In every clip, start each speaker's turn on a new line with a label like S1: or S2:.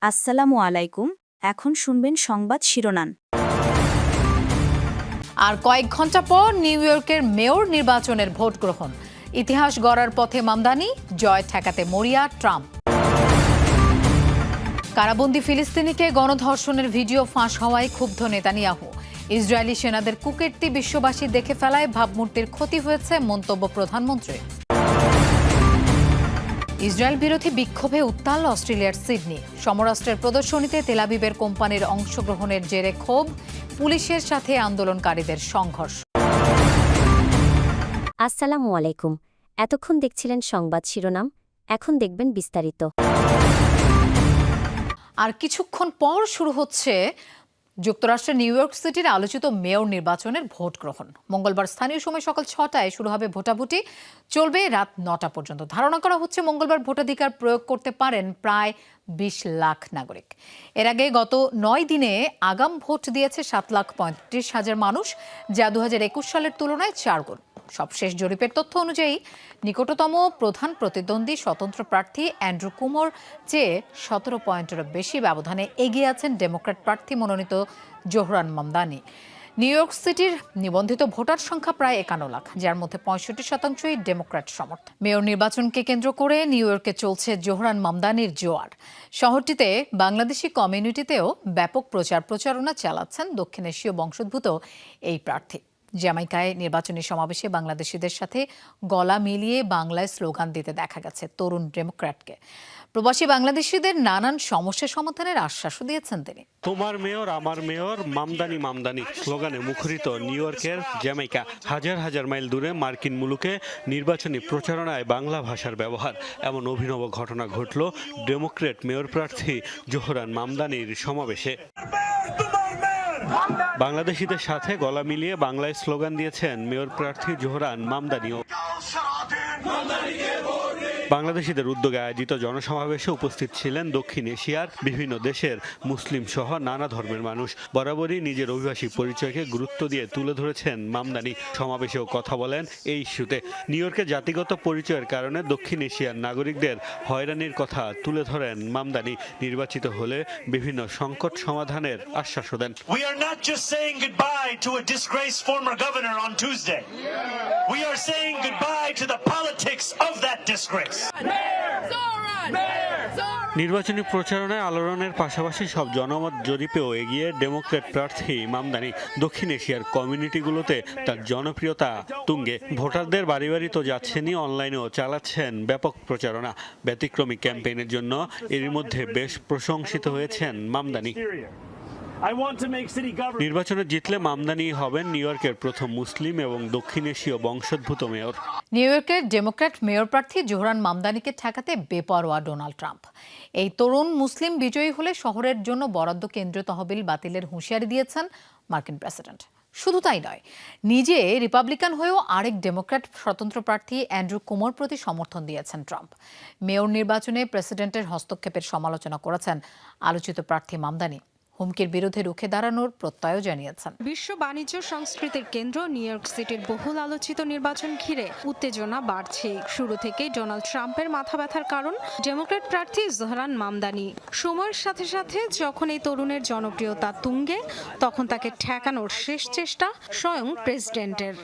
S1: আসসালামু আলাইকুম। এখন শুনবেন সংবাদ শিরোনাম।
S2: আর কয়েক ঘন্টা পর নিউ ইয়র্কের মেয়র নির্বাচনের ভোট গ্রহণ। ইতিহাস গড়ার পথে মামদানি, জয় ঠেকাতে মরিয়া ট্রাম্প। কারাবন্দী ফিলিস্তিনিকে গণধর্ষণের ভিডিও ফাঁস হওয়ায় ক্ষুব্ধ নেতানিয়াহু। ইসরায়েলি সেনাদের কুকীর্তি বিশ্ববাসী দেখে ফেলায় ভাবমূর্তির ক্ষতি হয়েছে, মন্তব্য প্রধানমন্ত্রী। ইসরায়েল বিরোধী বিক্ষোভে উত্তাল অস্ট্রেলিয়ার সিডনি। সমরাষ্ট্রের প্রদর্শনীতে তেলাবিবের কোম্পানির অংশগ্রহণের জেরে ক্ষোভ, পুলিশের সাথে আন্দোলনকারীদের সংঘর্ষ।
S3: আসসালামু আলাইকুম। এতক্ষণ দেখছিলেন সংবাদ শিরোনাম, এখন দেখবেন বিস্তারিত।
S2: আর কিছুক্ষণ পর শুরু হচ্ছে যুক্তরাষ্ট্রের নিউ ইয়র্ক সিটির আলোচিত মেয়র নির্বাচনের ভোট গ্রহণ। মঙ্গলবার স্থানীয় সময় সকাল 6টায় শুরু হবে ভোটাভুটি, চলবে রাত 9টা পর্যন্ত। ধারণা করা হচ্ছে মঙ্গলবার ভোটাধিকার প্রয়োগ করতে পারেন প্রায় 20 লাখ নাগরিক। এর আগে গত 9 দিনে আগাম ভোট দিয়েছে 7,35,000 মানুষ, যা 2021 সালের তুলনায় 4 গুণ। সবশেষ জরিপের তথ্য অনুযায়ী নিকটতম প্রধান প্রতিদ্বন্দ্বী স্বতন্ত্র প্রার্থী অ্যান্ড্রু কুমোর চেয়ে 17 পয়েন্টেরও বেশি ব্যবধানে এগিয়ে আছেন ডেমোক্র্যাট প্রার্থী মনোনীত জোহরান মামদানি। নিউ ইয়র্ক সিটির নিবন্ধিত ভোটার সংখ্যা প্রায় 51 লাখ, যার মধ্যে 65%ই ডেমোক্র্যাট সমর্থক। মেয়র নির্বাচনকে কেন্দ্র করে নিউ ইয়র্কে চলছে জোহরান মামদানির জোয়ার। শহরটিতে বাংলাদেশি কমিউনিটিতেও ব্যাপক প্রচারণা চালাচ্ছেন দক্ষিণ এশীয় বংশোদ্ভূত এই প্রার্থী। জ্যামাইকায় নির্বাচনী সমাবেশে বাংলাদেশিদের সাথে গলা মিলিয়ে বাংলায় স্লোগান দিতে দেখা গেছে তরুণ ডেমোক্র্যাটকে। প্রবাসী বাংলাদেশিদের নানান সমস্যা সমাধানের আশ্বাসও দিয়েছেন তিনি।
S4: তোমার মেয়র আমার মেয়র, মামদানি মামদানি স্লোগানে মুখরিত নিউ ইয়র্কের জ্যামাইকা। হাজার হাজার মাইল দূরে মার্কিন মুলুকে নির্বাচনী প্রচারণায় বাংলা ভাষার ব্যবহার, এমন অভিনব ঘটনা ঘটল ডেমোক্র্যাট মেয়র প্রার্থী জোহরান মামদানির সমাবেশে। বাংলাদেশিদের সাথে গলা মিলিয়ে বাংলায় স্লোগান দিয়েছেন মেয়র প্রার্থী জোহরান মামদানিও। বাংলাদেশিদের উদ্যোগে আয়োজিত জনসমাবেশে উপস্থিত ছিলেন দক্ষিণ এশিয়ার বিভিন্ন দেশের মুসলিম সহ নানা ধর্মের মানুষ। বরাবরই নিজের অভিবাসী পরিচয়কে গুরুত্ব দিয়ে তুলে ধরেছেন মামদানি। সমাবেশেও কথা বলেন এই ইস্যুতে। নিউ ইয়র্কের জাতিগত পরিচয়ের কারণে দক্ষিণ এশিয়ার নাগরিকদের হয়রানির কথা তুলে ধরেন মামদানি। নির্বাচিত হলে বিভিন্ন সংকট সমাধানের আশ্বাসও দেন।
S5: We are not just saying goodbye to a disgraced former governor on Tuesday. We are saying goodbye to the politics of that disgrace.
S4: নির্বাচনী প্রচারণায় আলোড়নের পাশাপাশি সব জনমত জরিপেও এগিয়ে ডেমোক্র্যাট প্রার্থী মামদানি। দক্ষিণ এশিয়ার কমিউনিটিগুলোতে তার জনপ্রিয়তা তুঙ্গে। ভোটারদের বাড়ি বাড়ি তো যাচ্ছেনই, অনলাইনেও চালাচ্ছেন ব্যাপক প্রচারণা। ব্যতিক্রমী ক্যাম্পেইনের জন্য এরই মধ্যে বেশ প্রশংসিত হয়েছেন মামদানি। নির্বাচনে জিতলে মামদানি হবেন নিউ ইয়র্কের প্রথম মুসলিম এবং দক্ষিণ এশীয় বংশোদ্ভূত মেয়র।
S2: নিউ ইয়র্কের ডেমোক্র্যাট মেয়র প্রার্থী জোহরান মামদানিকে ঠেকাতে বেপরোয়া ডোনাল্ড ট্রাম্প। এই তরুণ মুসলিম বিজয়ী হলে শহরের জন্য বরাদ্দ কেন্দ্রীয় তহবিল বাতিলের হুঁশিয়ারি দিয়েছেন মার্কিন প্রেসিডেন্ট। শুধু তাই নয়, নিজে রিপাবলিকান হয়েও আরেক ডেমোক্র্যাট স্বতন্ত্র প্রার্থী অ্যান্ড্রু কুমোর প্রতি সমর্থন দিয়েছেন ট্রাম্প। মেয়র নির্বাচনে প্রেসিডেন্টের হস্তক্ষেপের সমালোচনা করেছেন আলোচিত প্রার্থী মামদানি। হুমকির বিরুদ্ধে রুখে দাঁড়ানোর প্রত্যয়ও জানিয়েছেন।
S6: বিশ্ব বাণিজ্য সংস্কৃতির কেন্দ্র নিউ ইয়র্ক সিটির বহুল আলোচিত নির্বাচন ঘিরে উত্তেজনা বাড়ছে। শুরু থেকেই ডোনাল্ড ট্রাম্পের মাথা ব্যথার কারণ ডেমোক্র্যাট প্রার্থী জোহরান মামদানি। সময়ের সাথে সাথে যখন এই তরুণের জনপ্রিয়তা তুঙ্গে, তখন তাকে ঠেকানোর শেষ চেষ্টা স্বয়ং প্রেসিডেন্টের।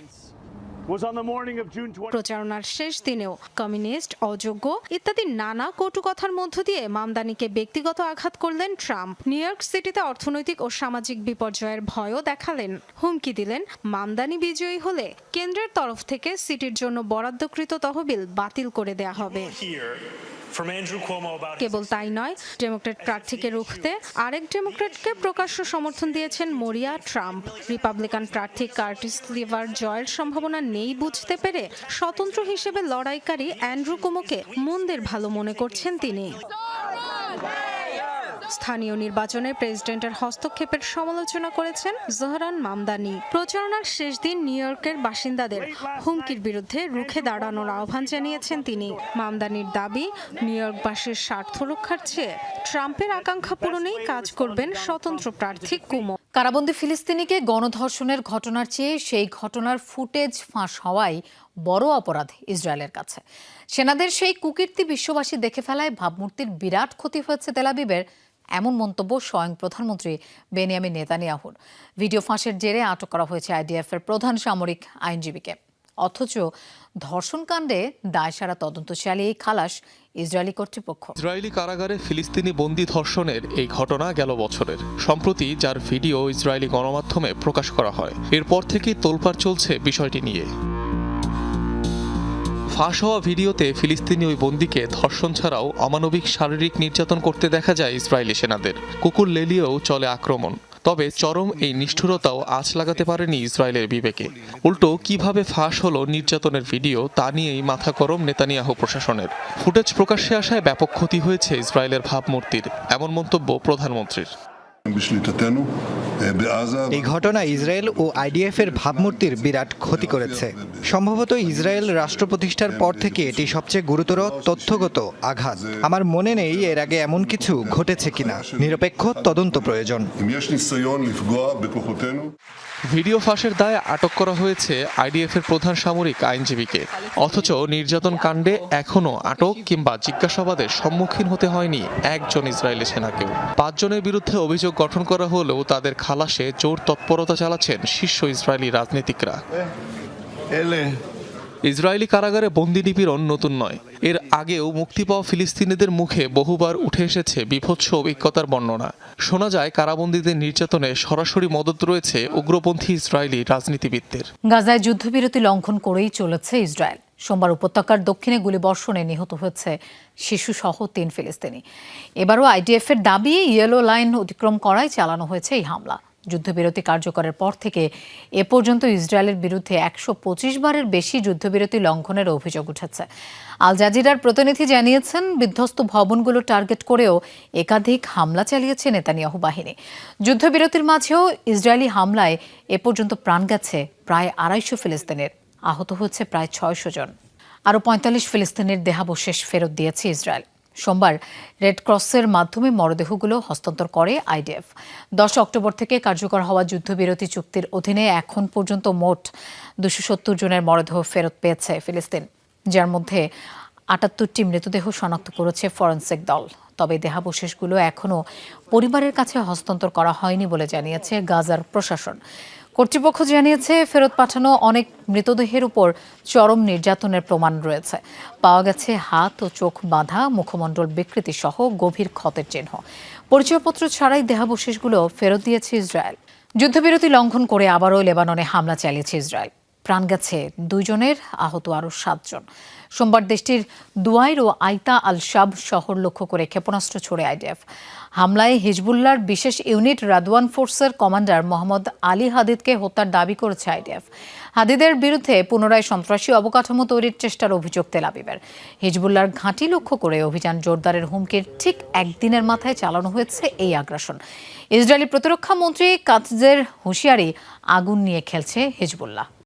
S6: প্রচারণার শেষ দিনেও কমিউনিস্ট, অযোগ্য ইত্যাদি নানা কটু কথার মধ্য দিয়ে মামদানিকে ব্যক্তিগত আঘাত করলেন ট্রাম্প। নিউ ইয়র্ক সিটিতে অর্থনৈতিক ও সামাজিক বিপর্যয়ের ভয়ও দেখালেন। হুমকি দিলেন মামদানি বিজয়ী হলে কেন্দ্রের তরফ থেকে সিটির জন্য বরাদ্দকৃত তহবিল বাতিল করে দেয়া হবে। কেবল তাই নয়, ডেমোক্র্যাট প্রার্থীকে রুখতে আরেক ডেমোক্র্যাটকে প্রকাশ্য সমর্থন দিয়েছেন মরিয়া ট্রাম্প। রিপাবলিকান প্রার্থী কার্টিস লিভার জয়ের সম্ভাবনা নেই বুঝতে পেরে স্বতন্ত্র হিসেবে লড়াইকারী অ্যান্ড্রু কুমোকে মন্দের ভালো মনে করছেন তিনি। স্থানীয় নির্বাচনে প্রেসিডেন্টের হস্তক্ষেপের সমালোচনা করেছেন জোহরান মামদানি। প্রচারণার শেষ দিন নিউ ইয়র্কের বাসিন্দাদের হুমকির বিরুদ্ধে রুখে দাঁড়ানোর আহ্বান জানিয়েছেন তিনি। মামদানির দাবি, নিউ ইয়র্কবাসীর স্বার্থ রক্ষার চেয়ে ট্রাম্পের আকাঙ্ক্ষা পূরণেই কাজ করবেন স্বতন্ত্র প্রার্থী কুমো।
S2: কারাবন্দী ফিলিস্তিনিকে গণধর্ষণের ঘটনার চেয়ে সেই ঘটনার ফুটেজ ফাঁস হওয়ায় বড় অপরাধ ইসরায়েলের কাছে। সেনাদের সেই কুকীর্তি বিশ্ববাসী দেখে ফেলায় ভাবমূর্তির বিরাট ক্ষতি হয়েছে তেল আবিবের, এমন মন্তব্য স্বয়ং প্রধানমন্ত্রী বেনিয়ামিন নেতানিয়াহুর। ভিডিও ফাঁসের জেরে আটক করা হয়েছে আইডিএফ এর প্রধান সামরিক আইনজীবীকে। অথচ ধর্ষণকাণ্ডে দায়সারা তদন্ত চালিয়ে খালাস ইসরায়েলি কর্তৃপক্ষ।
S7: ইসরায়েলি কারাগারে ফিলিস্তিনি বন্দী ধর্ষণের এই ঘটনা গেল বছরের। সম্প্রতি যার ভিডিও ইসরায়েলি গণমাধ্যমে প্রকাশ করা হয়, এরপর থেকেই তোলপাড় চলছে বিষয়টি নিয়ে। ফাঁস হওয়া ভিডিওতে ফিলিস্তিনি ওই বন্দীকে ধর্ষণ ছাড়াও অমানবিক শারীরিক নির্যাতন করতে দেখা যায় ইসরায়েলি সেনাদের। কুকুর লেলিয়েও চলে আক্রমণ। তবে চরম এই নিষ্ঠুরতাও আঁচ লাগাতে পারেনি ইসরায়েলের বিবেকে। উল্টো কিভাবে ফাঁস হলো নির্যাতনের ভিডিও তা নিয়েই মাথা গরম নেতানিয়াহু প্রশাসনের। ফুটেজ প্রকাশ্যে আসায় ব্যাপক ক্ষতি হয়েছে ইসরায়েলের ভাবমূর্তির, এমন মন্তব্য প্রধানমন্ত্রীর।
S8: এই ঘটনা ইসরায়েল ও আইডিএফ এর ভাবমূর্তির বিরাট ক্ষতি করেছে। সম্ভবত ইসরায়েল রাষ্ট্র প্রতিষ্ঠার পর থেকে এটি সবচেয়ে গুরুতর তথ্যগত আঘাত। আমার মনে নেই এর আগে এমন কিছু ঘটেছে কিনা। নিরপেক্ষ তদন্ত প্রয়োজন।
S7: ভিডিও ফাঁসের দায়ে আটক করা হয়েছে আইডিএফ এর প্রধান সামরিক আইনজীবীকে। অথচ নির্যাতন কাণ্ডে এখনও আটক কিংবা জিজ্ঞাসাবাদের সম্মুখীন হতে হয়নি একজন ইসরায়েলি সেনাকেও। 5 জনের বিরুদ্ধে অভিযোগ গঠন করা হলেও তাদের খালাসে জোর তৎপরতা চালাচ্ছেন শীর্ষ ইসরায়েলি রাজনীতিকরা। ইসরায়েলি কারাগারে বন্দি নিপীড়ন নতুন নয়। এর আগেও মুক্তি পাওয়া ফিলিস্তিনিদের মুখে বহুবার উঠে এসেছে বিভৎস অভিজ্ঞতার বর্ণনা। শোনা যায় কারাবন্দীদের নির্যাতনে সরাসরি মদত রয়েছে উগ্রপন্থী ইসরায়েলি রাজনীতিবিদদের।
S2: গাজায় যুদ্ধবিরতি লঙ্ঘন করেই চলেছে ইসরায়েল। সোমবার উপত্যকার দক্ষিণে গুলিবর্ষণে নিহত হয়েছে শিশুসহ 3 ফিলিস্তিনি। এবারও আইডিএফ এর দাবি ইয়েলো লাইন অতিক্রম করায় চালানো হয়েছে এই হামলা। যুদ্ধবিরতি কার্যকরের পর থেকে এ পর্যন্ত ইসরায়েলের বিরুদ্ধে 125 বারের বেশি যুদ্ধবিরতি লঙ্ঘনের অভিযোগ উঠেছে। আল জাজিরার প্রতিনিধি জানিয়েছেন, বিধ্বস্ত ভবনগুলো টার্গেট করেও একাধিক হামলা চালিয়েছে নেতানিয়াহু বাহিনী। যুদ্ধবিরতির মাঝেও ইসরায়েলি হামলায় এ পর্যন্ত প্রাণ গেছে প্রায় 250 ফিলিস্তিনের, আহত হচ্ছে প্রায় 600 জন। আরও 45 ফিলিস্তিনের দেহাবশেষ ফেরত দিয়েছে ইসরায়েল। সোমবার রেড ক্রসের মাধ্যমে মরদেহগুলো হস্তান্তর করে আইডিএফ। 10 অক্টোবর থেকে কার্যকর হওয়া যুদ্ধবিরতি চুক্তির অধীনে এখন পর্যন্ত মোট 270 জনের মরদেহ ফেরত পেয়েছে ফিলিস্তিন, যার মধ্যে 78টি মৃতদেহ শনাক্ত করেছে ফরেনসিক দল। তবে দেহাবশেষগুলো এখনও পরিবারের কাছে হস্তান্তর করা হয়নি বলে জানিয়েছে গাজার প্রশাসন। কর্তৃপক্ষ জানিয়েছে, ফেরত পাঠানো অনেক মৃতদেহের উপর চরম নির্যাতনের প্রমাণ রয়েছে। পাওয়া গেছে হাত ও চোখ বাঁধা, মুখমণ্ডল বিকৃতি সহ গভীর ক্ষতের চিহ্ন। পরিচয়পত্র ছাড়াই দেহাবশেষগুলো ফেরত দিয়েছে ইসরায়েল। যুদ্ধবিরতি লঙ্ঘন করে আবারও লেবাননে হামলা চালিয়েছে ইসরায়েল। প্রাণ গেছে 2 জনের, আহত আরও 7 জন। সোমবার দেশটির দুয়াইর ও আইতা আল শাব শহর লক্ষ্য করে ক্ষেপণাস্ত্র ছোড়ে আইডিএফ। হামলায় হিজবুল্লাহর বিশেষ ইউনিট রাদওয়ান ফোর্সের কমান্ডার মোহাম্মদ আলী হাদিদকে হত্যার দাবি করেছে আইডিএফ। হাদিদের বিরুদ্ধে পুনরায় সন্ত্রাসী অবকাঠামো তৈরির চেষ্টার অভিযোগ তেল আবিবের। হিজবুল্লাহর ঘাঁটি লক্ষ্য করে অভিযান জোরদারের হুমকির ঠিক একদিনের মাথায় চালানো হয়েছে এই আগ্রাসন। ইসরায়েলি প্রতিরক্ষা মন্ত্রী কাতজের হুঁশিয়ারি, আগুন নিয়ে খেলছে হিজবুল্লাহ।